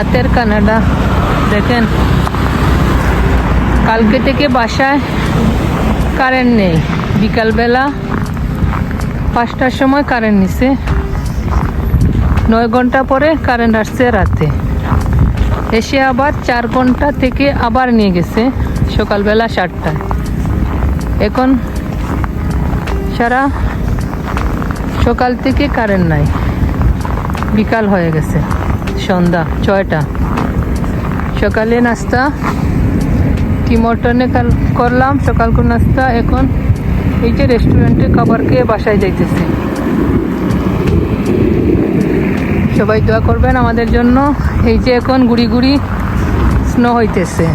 রাতের কানাডা দেখেন। কালকে থেকে বাসায় কারেন্ট নেই, বিকালবেলা 5টার সময় কারেন্ট নিছে, 9 ঘন্টা পরে কারেন্ট আসছে রাতে, এসে আবার 4 ঘন্টা থেকে আবার নিয়ে গেছে সকালবেলা 7টায়। এখন সারা সকাল থেকে কারেন্ট নাই, বিকাল হয়ে গেছে, সন্ধ্যা 6টা। সকালে নাস্তা টিমটনে করলাম, সকালকার নাস্তা। এখন এই যে রেস্টুরেন্টে খাবার খেয়ে বাসায় যাইতেছি। সবাই দোয়া করবেন আমাদের জন্য। এই যে এখন গুড়ি গুড়ি স্নো হইতেছে।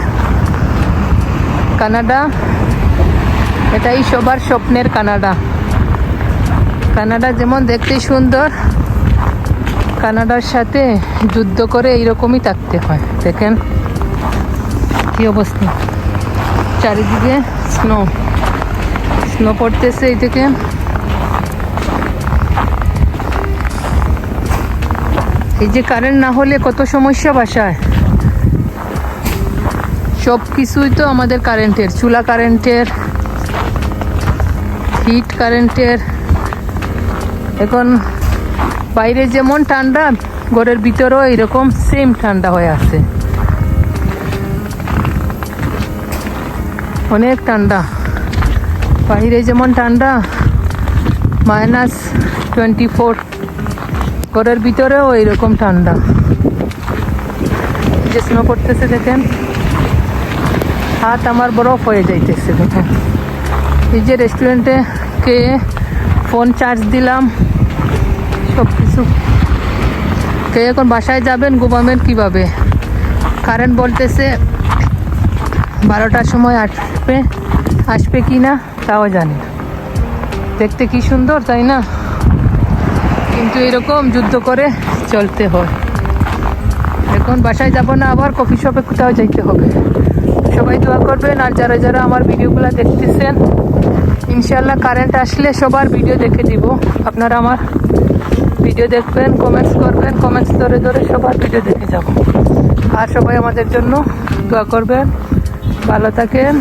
কানাডা, এটাই সবার স্বপ্নের কানাডা। কানাডা যেমন দেখতে সুন্দর, কানাডার সাথে যুদ্ধ করে এইরকমই থাকতে হয়। দেখেন কি অবস্থা, চারিদিকে স্নো স্নো পড়তেছে। এই থেকে এই যে কারেন্ট না হলে কত সমস্যা বাসায়। সব কিছুই তো আমাদের কারেন্টের, চুলা কারেন্টের, হিট কারেন্টের। এখন বাইরে যেমন ঠান্ডা, ঘরের ভিতরেও এরকম সেম ঠান্ডা হয়ে আছে, অনেক ঠান্ডা। বাইরে যেমন ঠান্ডা -24, ঘরের ভিতরেও এইরকম ঠান্ডা। যে স্নো পড়তেছে দেখেন, হাত আমার বরফ হয়ে যাইতেছে দেখেন। এই যে রেস্টুরেন্টে কে ফোন চার্জ দিলাম, সব কিছু। কে এখন বাসায় যাবেন, ঘুমাবেন কিভাবে? কারেন্ট বলতেছে 12টার সময় আসবে কি না তাও জানি না। দেখতে কি সুন্দর, তাই না? কিন্তু এরকম যুদ্ধ করে চলতে হয়। এখন বাসায় যাব না, আবার কফি শপে কোথাও যাইতে হবে। সবাই দোয়া করবেন। আর যারা যারা আমার ভিডিওগুলো দেখতেছেন, ইনশাল্লাহ কারেন্ট আসলে সবার ভিডিও দেখে দিব। আপনারা আমার ভিডিও দেখবেন, কমেন্টস করবেন, কমেন্টস ধরে ধরে সবার ভিডিও দেখে যাব। আর সবাই আমাদের জন্য দোয়া করবেন। ভালো থাকেন।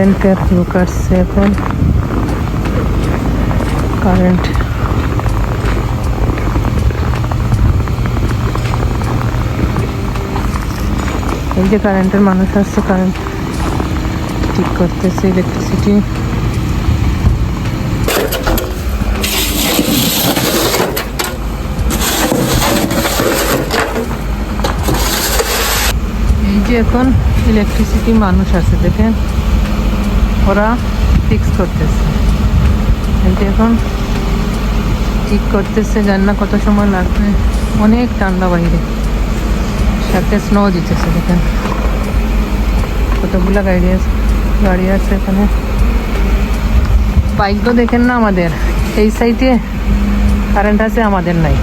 কারেন্টের লোক আসছে এখন। কারেন্ট এই যে কারেন্টের মানুষ আসছে, কারেন্ট ঠিক করতেছে, ইলেকট্রিসিটি। এই যে এখন ইলেকট্রিসিটি মানুষ আছে, দেখেন ওরা ফিক্স করতেছে। এই যে এখন ঠিক করতেছে, জানি না কত সময় লাগবে। অনেক ঠান্ডা বাইরে, সাথে স্নো দিতেছে। দেখেন কতগুলা গাড়ি আছে এখানে। বাইক তো দেখেন না, আমাদের এই সাইডে কারেন্ট আছে, আমাদের নাই।